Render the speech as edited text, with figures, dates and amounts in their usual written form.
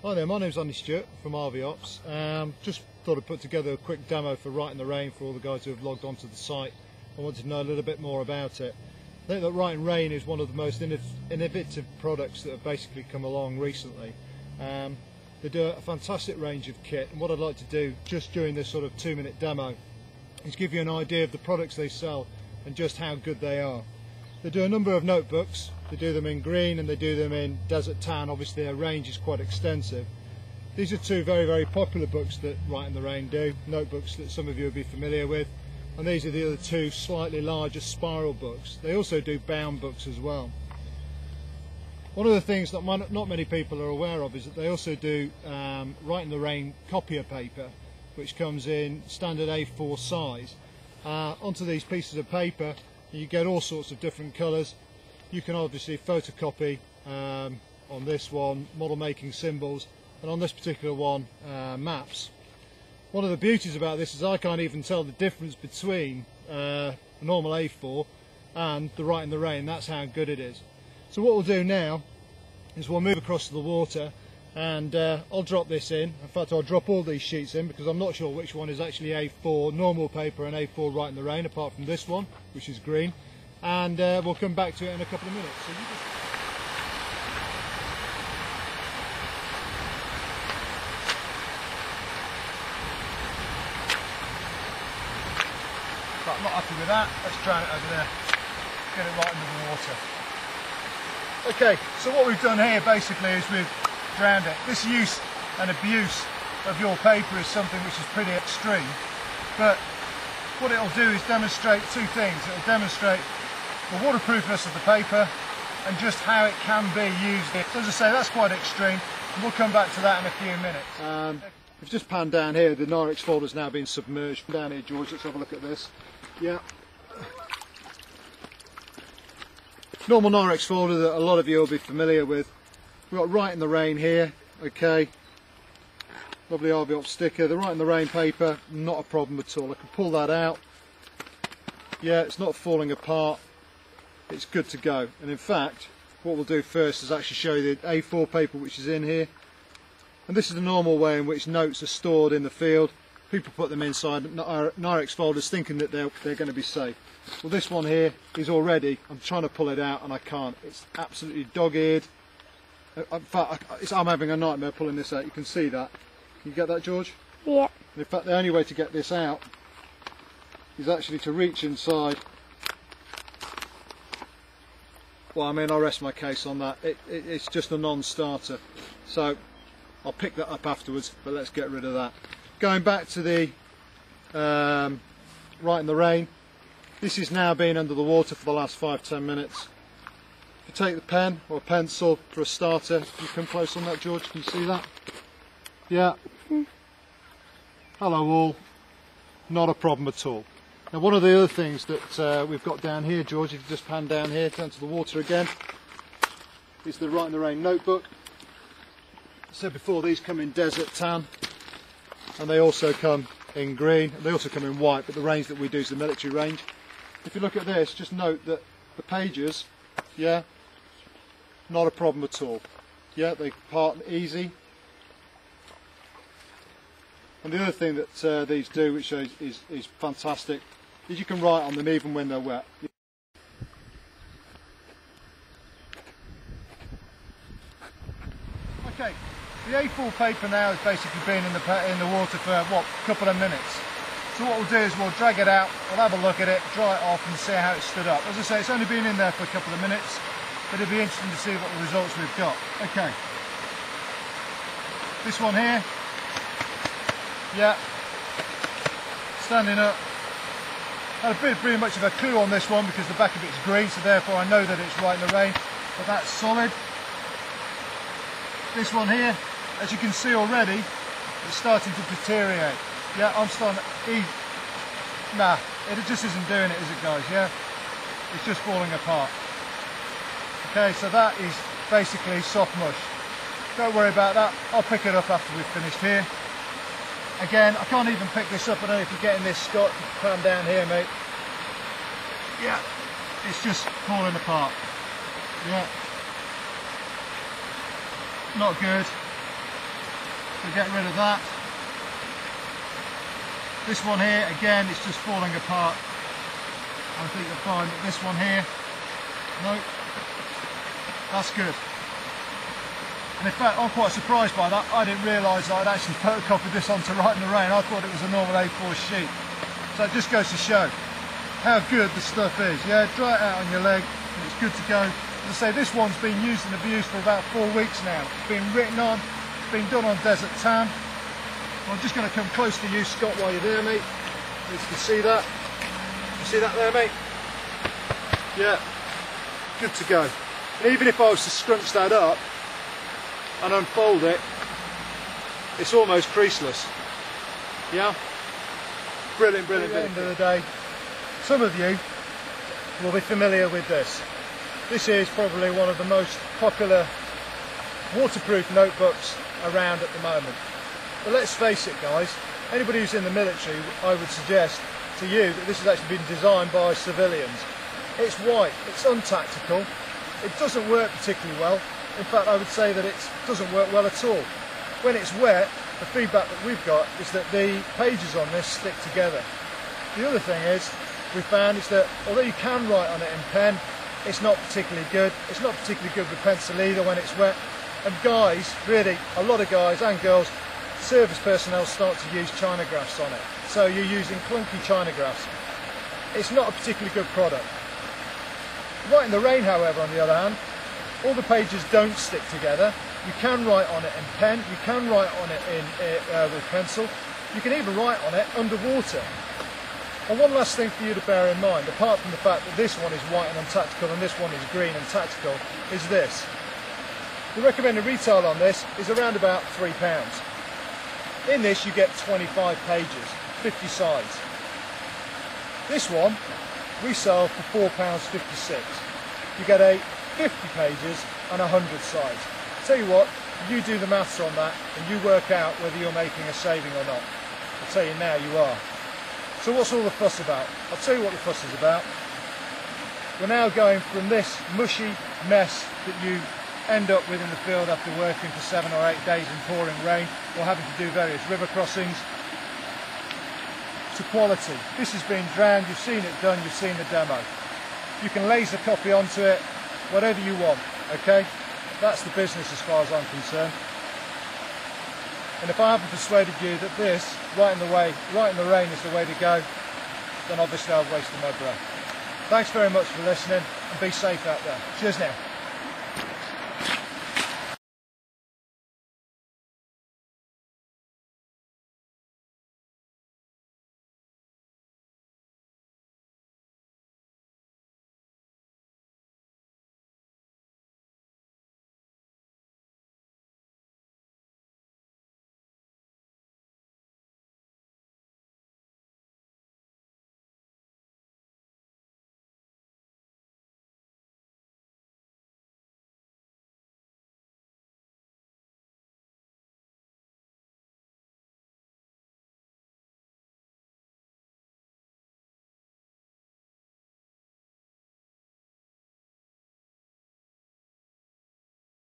Hi there, my name's Andy Stewart from RVOps. Just thought I'd put together a quick demo for Rite in the Rain for all the guys who have logged onto the site and wanted to know a little bit more about it. I think that Rite in Rain is one of the most innovative products that have basically come along recently. They do a fantastic range of kit, and what I'd like to do just during this sort of 2-minute demo is give you an idea of the products they sell and just how good they are. They do a number of notebooks. They do them in green and they do them in desert tan. Obviously their range is quite extensive. These are two very popular books that Rite in the Rain do, notebooks that some of you will be familiar with, and these are the other two slightly larger spiral books. They also do bound books as well. One of the things that not many people are aware of is that they also do Rite in the Rain copier paper, which comes in standard A4 size. Onto these pieces of paper you get all sorts of different colours. You can obviously photocopy on this one model making symbols, and on this particular one maps. One of the beauties about this is I can't even tell the difference between a normal A4 and the Rite in the Rain. That's how good it is. So what we'll do now is we'll move across to the water, and I'll drop this in. In fact, I'll drop all these sheets in because I'm not sure which one is actually A4 normal paper and A4 Rite in the Rain, apart from this one, which is green. And we'll come back to it in a couple of minutes. So I'm not happy with that. Let's drown it over there. Get it right under the water. Okay, so what we've done here basically is we've drowned it. This use and abuse of your paper is something which is pretty extreme, but what it'll do is demonstrate two things. It'll demonstrate the waterproofness of the paper and just how it can be used. So as I say, that's quite extreme, and we'll come back to that in a few minutes. We've just panned down here. The Rite folder's now been submerged. Down here, George, let's have a look at this. Yeah. Normal Rite folder that a lot of you will be familiar with. We've got Rite in the Rain here, okay. Lovely RVOps sticker. The Rite in the Rain paper, not a problem at all. I can pull that out. Yeah, it's not falling apart. It's good to go. And in fact, what we'll do first is actually show you the A4 paper which is in here. And this is the normal way in which notes are stored in the field. People put them inside Rite folders thinking that they're going to be safe. Well, this one here is already, I'm trying to pull it out and I can't. It's absolutely dog-eared. In fact, I'm having a nightmare pulling this out. You can see that. Can you get that, George? Yeah. And in fact, the only way to get this out is actually to reach inside. Well, I mean, I'll rest my case on that. It's just a non-starter. So I'll pick that up afterwards, but let's get rid of that. Going back to the Rite in the Rain, this has now been under the water for the last 5-10 minutes. If you take the pen or a pencil for a starter, you come close on that, George, can you see that? Yeah. Hello all, not a problem at all. Now one of the other things that we've got down here, George, if you just pan down here, down to the water again, is the Rite in the Rain notebook. I said before, these come in desert tan, and they also come in green, and they also come in white, but the range that we do is the military range. If you look at this, just note that the pages, yeah, not a problem at all. Yeah, they part easy. And the other thing that these do, which is fantastic, is you can write on them even when they're wet. Okay, the A4 paper now has basically been in the water for what, a couple of minutes. So what we'll do is we'll drag it out, we'll have a look at it, dry it off and see how it stood up. As I say, it's only been in there for a couple of minutes, but it'll be interesting to see what the results we've got. Okay, this one here, yeah, standing up. I had pretty much of a clue on this one because the back of it's green, so therefore I know that it's Rite in the Rain, but that's solid. This one here, as you can see already, it's starting to deteriorate. Yeah, I'm starting to nah, it just isn't doing it, is it, guys? Yeah, it's just falling apart. Okay, so that is basically soft mush. Don't worry about that, I'll pick it up after we've finished here. Again, I can't even pick this up. I don't know if you're getting this, Scott. Calm down here, mate. Yeah, it's just falling apart. Yeah. Not good. So get rid of that. This one here, again, it's just falling apart. I think you'll find that this one here, no, that's good. And in fact, I'm quite surprised by that. I didn't realise that I'd actually photocopied this onto Rite in the Rain. I thought it was a normal A4 sheet. So it just goes to show how good the stuff is. Yeah, dry it out on your leg and it's good to go. As I say, this one's been used and abused for about 4 weeks now. It's been written on, it's been done on desert tan. I'm just going to come close to you, Scott, while you're there, mate. You can see that. You see that there, mate? Yeah, good to go. And even if I was to scrunch that up and unfold it, it's almost creaseless. Yeah? Brilliant, brilliant. At the end of the day, some of you will be familiar with this. This is probably one of the most popular waterproof notebooks around at the moment. But let's face it, guys, anybody who's in the military, I would suggest to you that this has actually been designed by civilians. It's white, it's untactical, it doesn't work particularly well. In fact, I would say that it doesn't work well at all. When it's wet, the feedback that we've got is that the pages on this stick together. The other thing is, we found is that although you can write on it in pen, it's not particularly good. It's not particularly good with pencil either when it's wet. And guys, really, a lot of guys and girls, service personnel start to use chinagraphs on it. So you're using clunky chinagraphs. It's not a particularly good product. Rite in the Rain, however, on the other hand, all the pages don't stick together. You can write on it in pen, you can write on it with pencil, you can even write on it underwater. And one last thing for you to bear in mind, apart from the fact that this one is white and untactical and this one is green and tactical, is this. The recommended retail on this is around about £3. In this you get 25 pages, 50 sides. This one we sell for £4.56. You get 50 pages and 100 sides. Tell you what, you do the maths on that and you work out whether you're making a saving or not. I'll tell you now, you are. So what's all the fuss about? I'll tell you what the fuss is about. We're now going from this mushy mess that you end up with in the field after working for 7 or 8 days in pouring rain or having to do various river crossings, to quality. This has been drowned, you've seen it done, you've seen the demo. You can laser copy onto it, whatever you want, okay? That's the business as far as I'm concerned. And if I haven't persuaded you that this, Rite in the Rain is the way to go, then obviously I've wasted my breath. Thanks very much for listening and be safe out there. Cheers now.